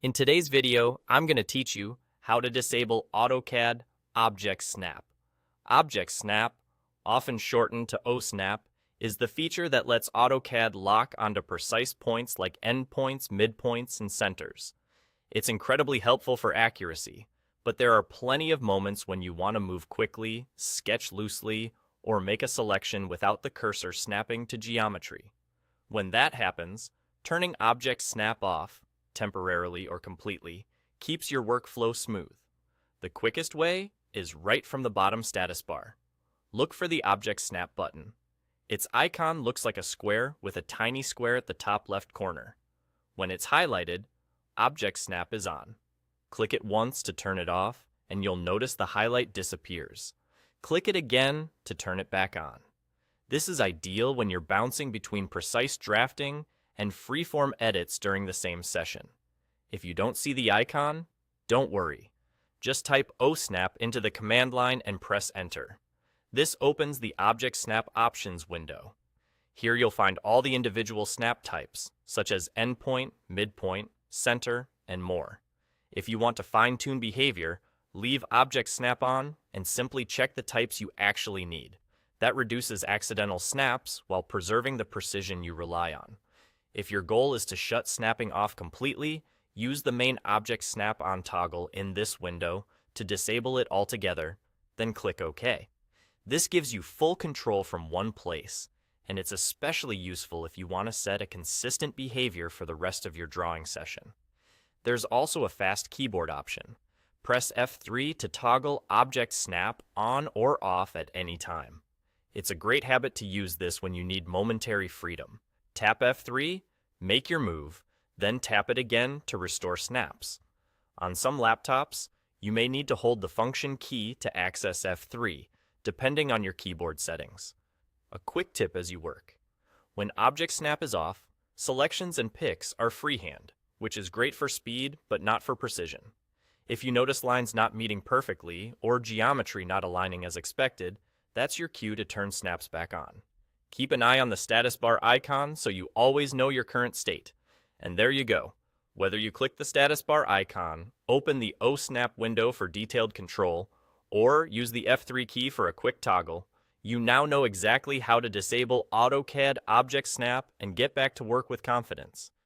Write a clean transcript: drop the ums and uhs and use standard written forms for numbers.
In today's video, I'm going to teach you how to disable AutoCAD Object Snap. Object Snap, often shortened to osnap, is the feature that lets AutoCAD lock onto precise points like endpoints, midpoints, and centers. It's incredibly helpful for accuracy, but there are plenty of moments when you want to move quickly, sketch loosely, or make a selection without the cursor snapping to geometry. When that happens, turning Object Snap off, temporarily or completely, keeps your workflow smooth. The quickest way is right from the bottom status bar. Look for the Object Snap button. Its icon looks like a square with a tiny square at the top left corner. When it's highlighted, Object Snap is on. Click it once to turn it off, and you'll notice the highlight disappears. Click it again to turn it back on. This is ideal when you're bouncing between precise drafting and freeform edits during the same session. If you don't see the icon, don't worry. Just type osnap into the command line and press enter. This opens the Object Snap Options window. Here you'll find all the individual snap types, such as endpoint, midpoint, center, and more. If you want to fine-tune behavior, leave Object Snap on and simply check the types you actually need. That reduces accidental snaps while preserving the precision you rely on. If your goal is to shut snapping off completely, use the main Object Snap On toggle in this window to disable it altogether, then click OK. This gives you full control from one place, and it's especially useful if you want to set a consistent behavior for the rest of your drawing session. There's also a fast keyboard option. Press F3 to toggle Object Snap on or off at any time. It's a great habit to use this when you need momentary freedom. Tap F3, make your move, then tap it again to restore snaps. On some laptops, you may need to hold the function key to access F3, depending on your keyboard settings. A quick tip as you work. When Object Snap is off, selections and picks are freehand, which is great for speed but not for precision. If you notice lines not meeting perfectly or geometry not aligning as expected, that's your cue to turn snaps back on. Keep an eye on the status bar icon so you always know your current state. And there you go. Whether you click the status bar icon, open the osnap window for detailed control, or use the F3 key for a quick toggle, you now know exactly how to disable AutoCAD Object Snap and get back to work with confidence.